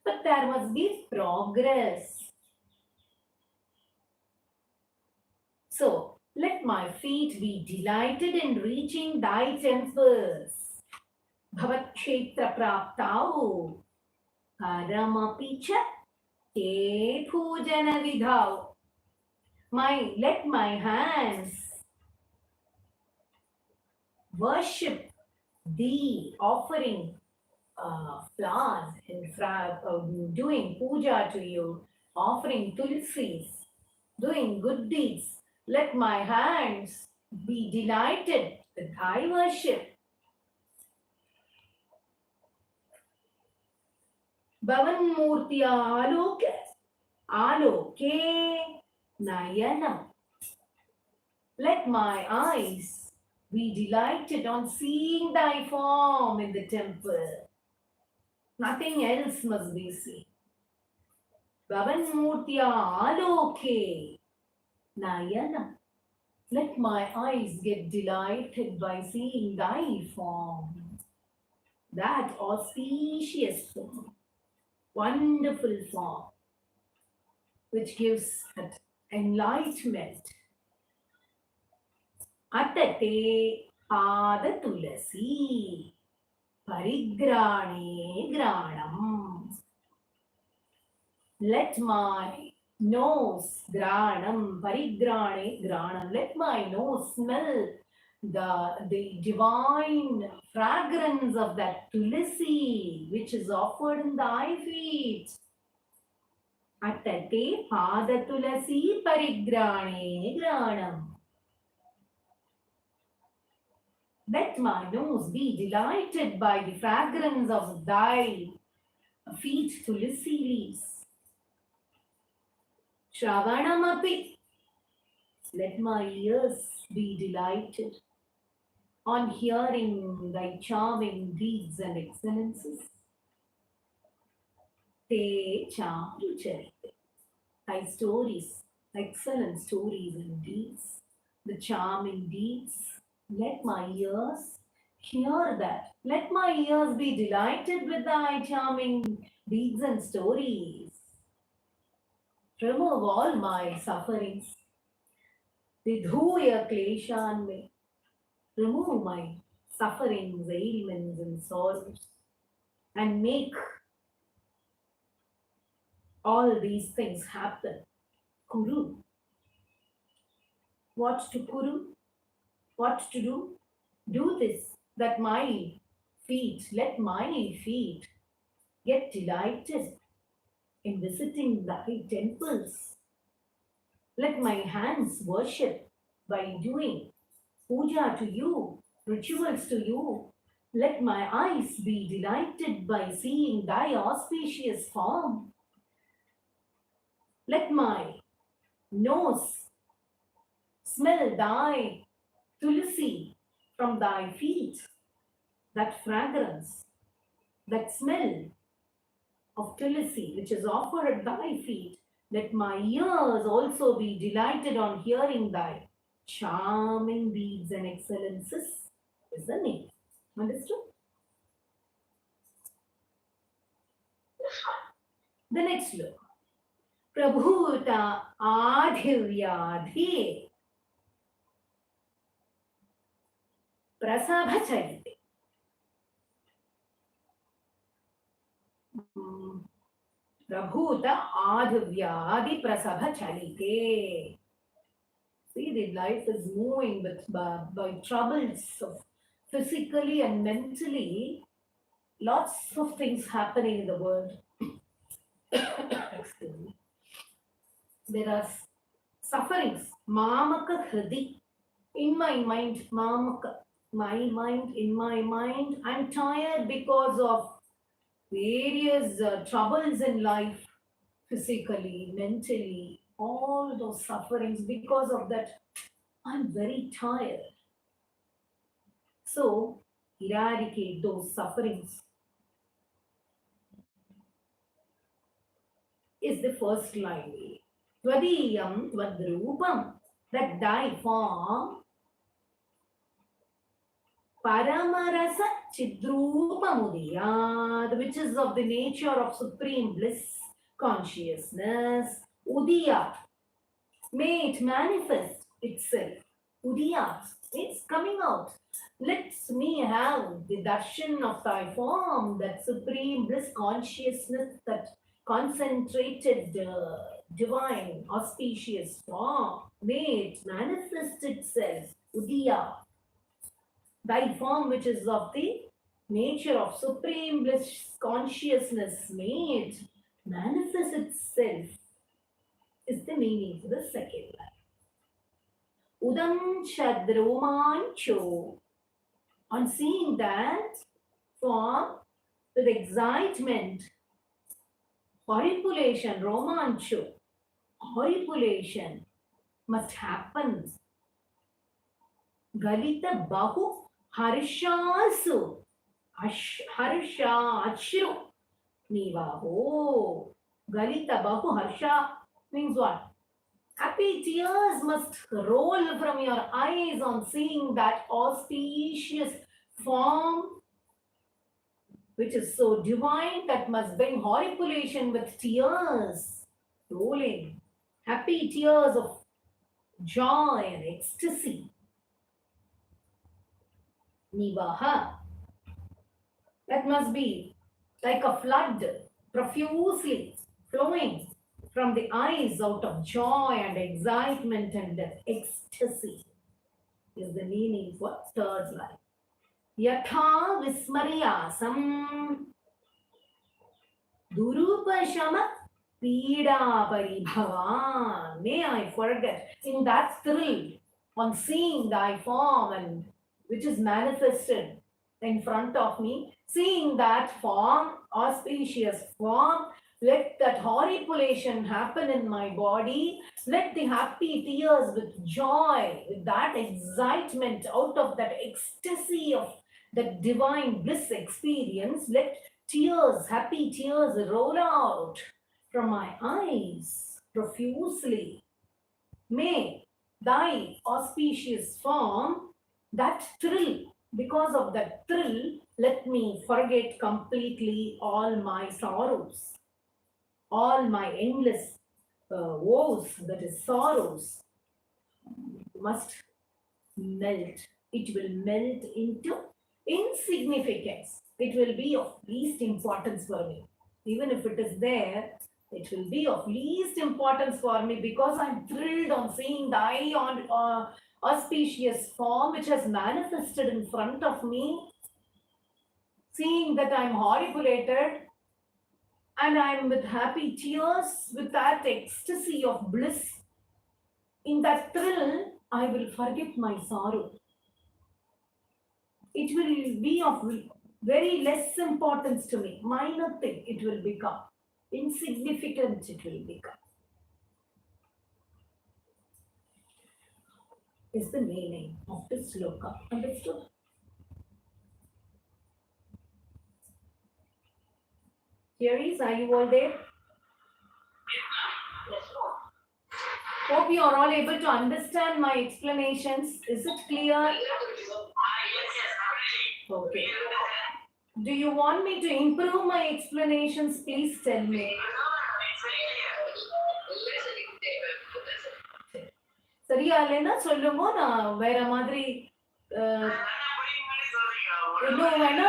But there must be progress. So, let my feet be delighted in reaching thy temples. Bhavakshetra praptau. Karamapi cha te pujana vidhau. Let my hands worship thee, offering flowers doing puja to you, offering tulsis, doing good deeds. Let my hands be delighted with thy worship. Bhavanmurtiya aloke nayanam. Let my eyes be delighted on seeing thy form in the temple. Nothing else must be seen. Bhavanmurtiya aloke nayanam. Let my eyes get delighted by seeing thy form. That auspicious form, wonderful form, which gives that enlightenment. Attate pada tulasi parigrane granam. Let my nose granam parigrane granam. Let my nose smell the divine fragrance of that tulasi which is offered in thy feet. Attate pada tulasi parigrane granam. Let my nose be delighted by the fragrance of thy feet tulasi leaves. Shravanamapi. Let my ears be delighted on hearing thy charming deeds and excellences. Te charucharite. Thy stories, excellent stories and deeds, the charming deeds. Let my ears hear that. Let my ears be delighted with thy charming deeds and stories. Remove all my sufferings. Vidhuya kleshanme. Remove my sufferings, ailments, and sorrows, and make all these things happen. Kuru. What to kuru? What to do? Do this, that my feet, let my feet get delighted in visiting thy temples. Let my hands worship by doing puja to you, rituals to you. Let my eyes be delighted by seeing thy auspicious form. Let my nose smell thy tulasi from thy feet, that fragrance, that smell of tulasi which is offered at thy feet. Let my ears also be delighted on hearing thy charming deeds and excellences, is the name. Understood? The next look. Prabhuta adhivyadhi prasabhacharite. Prabhuta adhivyadi prasabhacharite. See, the life is moving by troubles of physically and mentally. Lots of things happening in the world. Excuse me. There are sufferings. Mamaka hridi. In my mind, mamaka. My mind, in my mind, I'm tired because of various troubles in life, physically, mentally, all those sufferings. Because of that, I'm very tired. So, eradicate those sufferings is the first line. Tvadiyam tvadrupam, that thy form, Paramarasa Chidrupamudiyad, which is of the nature of supreme bliss consciousness. Udiyat, may it manifest itself. Udiyat, it's coming out. Let me have the darshan of thy form, that supreme bliss consciousness, that concentrated divine auspicious form. May it manifest itself. Udiyat. thy form which is of the nature of supreme bliss consciousness made manifest itself is the meaning for the second line. Udam Chadromancho. On seeing that form with excitement, horripilation, romancho, horripilation must happen. Galita Bahu Harshasu Harsha Achru Nivaho. Galita Bahu Harsha means what? Happy tears must roll from your eyes on seeing that auspicious form which is so divine that must bring horripilation with tears rolling. Happy tears of joy and ecstasy. Nivaha. That must be like a flood profusely flowing from the eyes out of joy and excitement and ecstasy is the meaning for third line. Yatha vismariyasam durupashama pida paribhavan. May I forget in that thrill on seeing thy form and which is manifested in front of me, seeing that form, auspicious form, let that horripilation happen in my body. Let the happy tears with joy, with that excitement out of that ecstasy of that divine bliss experience, let tears, happy tears roll out from my eyes profusely. May thy auspicious form, that thrill, because of that thrill, let me forget completely all my sorrows, all my endless woes, that is sorrows, must melt. It will melt into insignificance. It will be of least importance for me. Even if it is there, it will be of least importance for me because I'm thrilled on seeing thy on auspicious form which has manifested in front of me, seeing that I'm horripilation and I'm with happy tears, with that ecstasy of bliss. In that thrill, I will forget my sorrow. It will be of very less importance to me. Minor thing it will become. Insignificant it will become. Is the meaning of this sloka. Understood? Theories, are you all there? Hope you are all able to understand my explanations. Is it clear? Okay. Do you want me to improve my explanations? Please tell me. சரியா இல்லைன்னா சொல்லுங்க, நான் வேற மாதிரி இன்னும் வேணா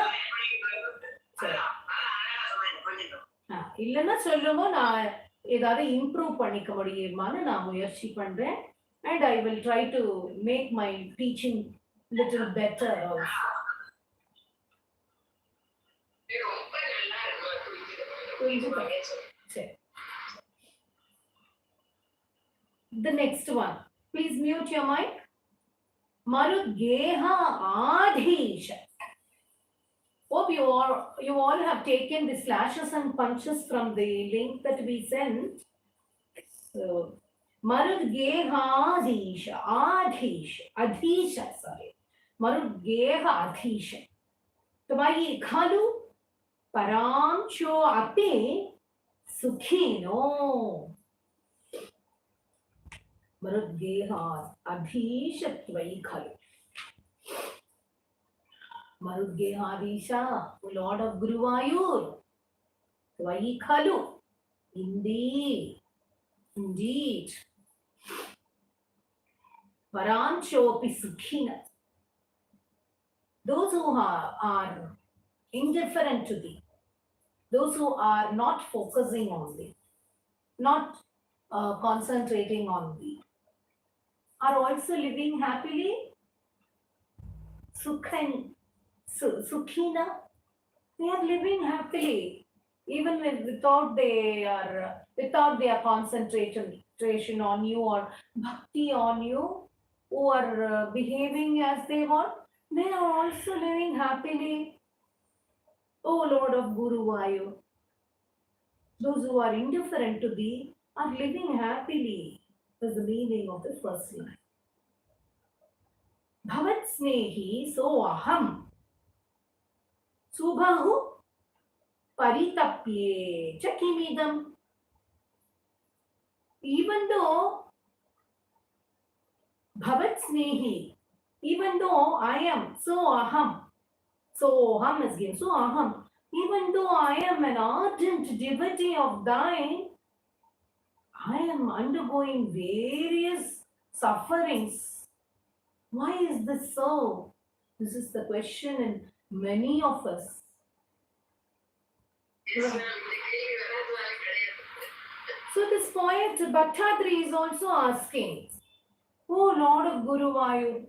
இல்லைன்னா சொல்லுங்க, நான் ஏதாவது இம்ப்ரூவ் பண்ணிக்க முடியுமான்னு நான் முயற்சி பண்றேன். And I will try to make my teaching little better also. The next one. Please mute your mic. Marudgeha Adhisha. Hope you all have taken the slashes and punches from the link that we sent. So, Marudgeha Adhisha. Adhisha, sorry. Marudgeha Adhisha. Tvayi khalu paramcho api sukhino. Marudgeha Adhisha tvayi khalu. Marudgehadisha, Lord of Guruvayur, Tvayi khalu. Indeed. Paranchopi sukhina. Those who are indifferent to thee, those who are not focusing on thee, not concentrating on thee, are also living happily. sukhina. They are living happily, even without their concentration on you or bhakti on you, who are behaving as they want. They are also living happily. O Lord of Guru Vayu, those who are indifferent to thee are living happily. Is the meaning of the first line. Bhavat Snehi so aham Subhahu paritapye chakimidam. Even though Bhavat Snehi, even though I am so aham is given, so aham, even though I am an ardent devotee of thine, I am undergoing various sufferings. Why is this so? This is the question in many of us. So this poet Bhattadri is also asking, Oh Lord of Guru Vayu,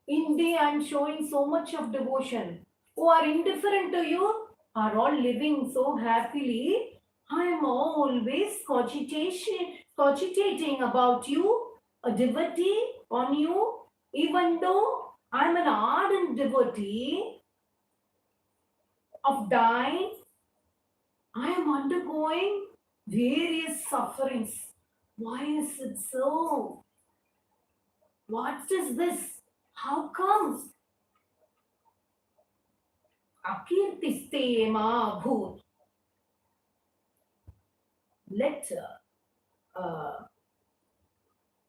indeed I am showing so much of devotion. Who are indifferent to you are all living so happily. I am always cogitating about you, a devotee on you, even though I am an ardent devotee of thine. I am undergoing various sufferings. Why is it so? What is this? How comes? Akirtistema bhoot. Let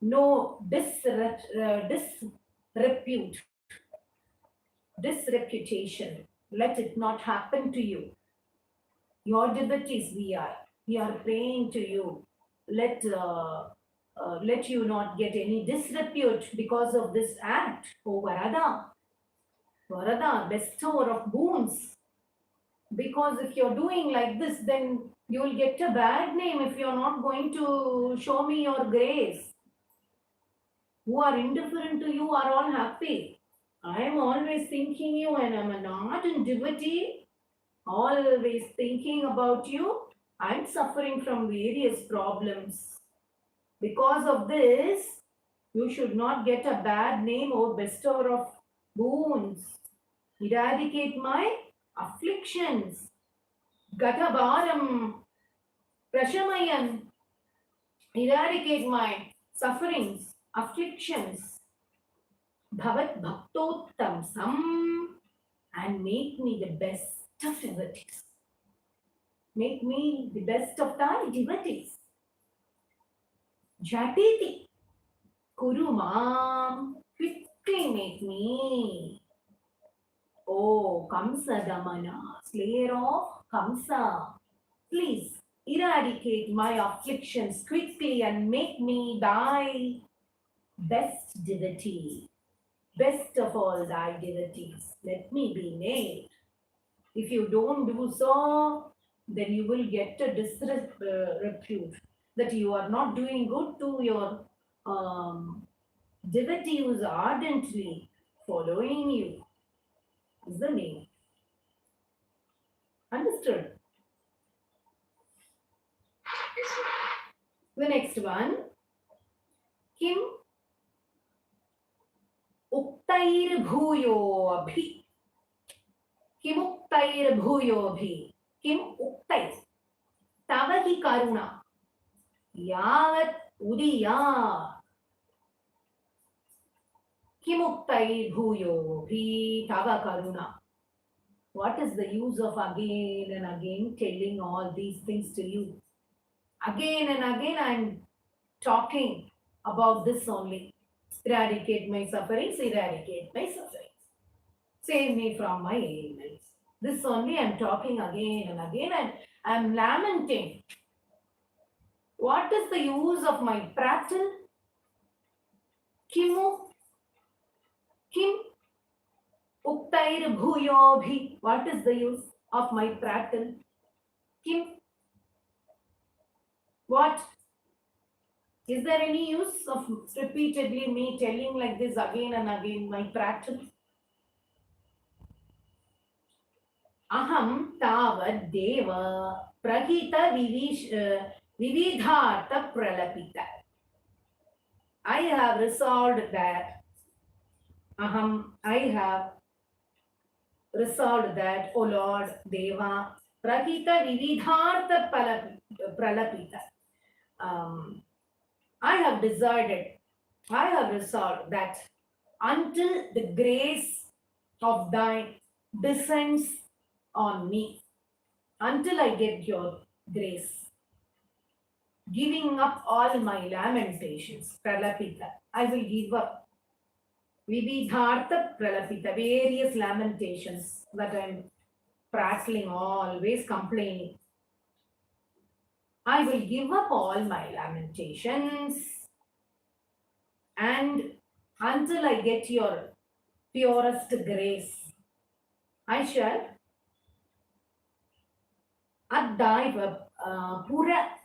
no disreputation, let it not happen to you. Your devotees we are praying to you. Let you not get any disrepute because of this act. O Varada, bestower of boons. Because if you're doing like this, then you will get a bad name if you're not going to show me your grace. Who are indifferent to you are all happy. I am always thinking you, and I'm an ardent devotee, always thinking about you. I'm suffering from various problems. Because of this, you should not get a bad name, O bestower of boons. Eradicate my afflictions. Gatabaram Prashamayan. Eradicate my sufferings, afflictions. Bhavat Bhaktottam Sam, and make me the best of devotees. Make me the best of thy devotees. Jathiti Kurumam, quickly make me. Oh, Kamsa Damana, slayer of Kamsa, please eradicate my afflictions quickly and make me thy best devotee, best of all thy devotees. Let me be made. If you don't do so, then you will get a disrepute that you are not doing good to your devotee who is ardently following you. Is the name. Understood? The next one. Kim uktair bhuyo abhi. Kim uktair bhuyo abhi. Kim uktair. Tavaki karuna. Yavat udiya. Kim uktair bhuyo abhi tava karuna. What is the use of again and again telling all these things to you? Again and again I am talking about this only. Eradicate my sufferings, eradicate my sufferings. Save me from my ailments. This only I am talking again and again, and I am lamenting. What is the use of my prattle? Kim uktair bhuyo bhi. What is the use of my prattle? Kim. What? Is there any use of repeatedly me telling like this again and again my prattle? aham tavad deva prahita vividhartha pralapita. I have resolved that. I have resolved that, O Lord Deva, Prakita Vividhartha Pralapita. I have decided, I have resolved that until the grace of thine descends on me, until I get your grace, giving up all my lamentations, Pralapita, I will give up. Vividhartha Pralapita, various lamentations that I'm prattling, always complaining. I will give up all my lamentations, and until I get your purest grace, I shall Addaiva Pura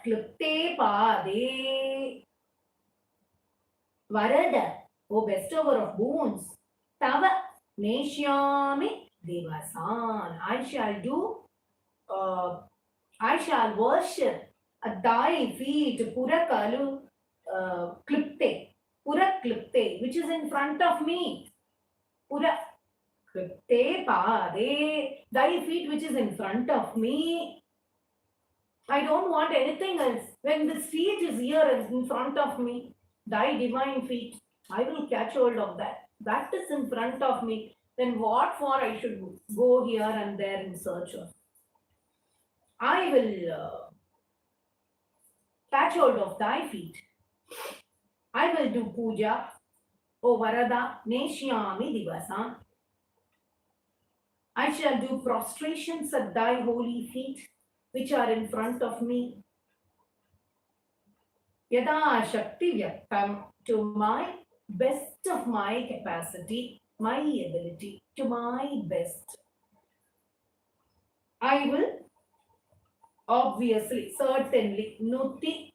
Klipte Pade Varada, O bestower of boons, Tava Neshyami Devasan. I shall worship at thy feet, Purakalu Klipte, which is in front of me. Pura Klipte Pade, thy feet which is in front of me. I don't want anything else. When this feet is here in front of me, thy divine feet, I will catch hold of that. That is in front of me. Then what for I should go here and there in search of? I will catch hold of thy feet. I will do puja, O Varada, Neshyami Divasan. I shall do prostrations at thy holy feet, which are in front of me. Yada Shakti Vyaktam, to my best of my capacity, my ability, to my best. I will obviously, certainly, Nuti,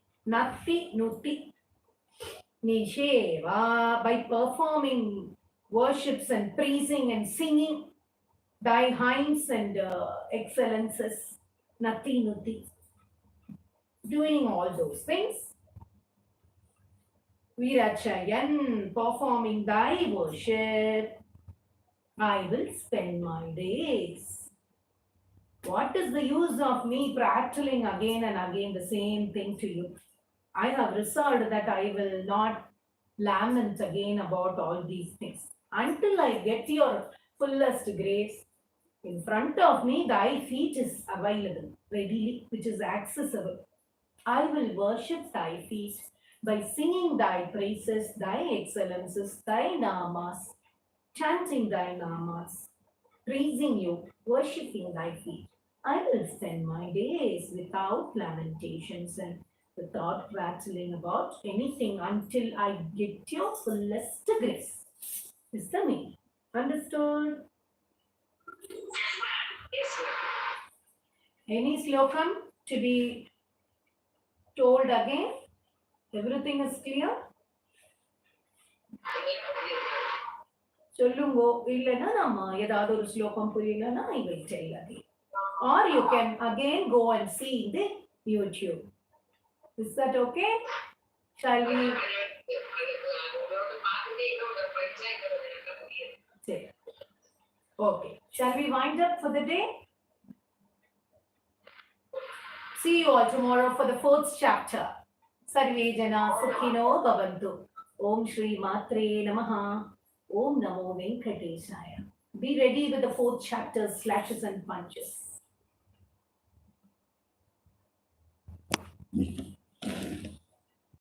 Nisheva, by performing worships and praising and singing thy hinds and excellences, Nuti, doing all those things. Virachayan, performing thy worship, I will spend my days. What is the use of me prattling again and again the same thing to you? I have resolved that I will not lament again about all these things. Until I get your fullest grace, in front of me, thy feet is available, readily, which is accessible. I will worship thy feet by singing thy praises, thy excellences, thy namas, chanting thy namas, praising you, worshipping thy feet. I will spend my days without lamentations and without prattling about anything until I get your fullest grace. Is the meaning. Understood? Any slokam to be told again? Everything is clear? சொல்லுங்கோ இல்லைன்னா நம்ம ஏதாவது ஒரு ஸ்லோகம் புரியலன்னா I will tell again. Or you can again go and see the YouTube. Is that okay? Shall we? Okay. Shall we wind up for the day? See you all tomorrow for the 4th chapter. Sarve jana sukhino bhavantu. Om Sree Mathrey Namaha. Om Namo Venkatesaya. Be ready with the 4th chapter, slashes and punches.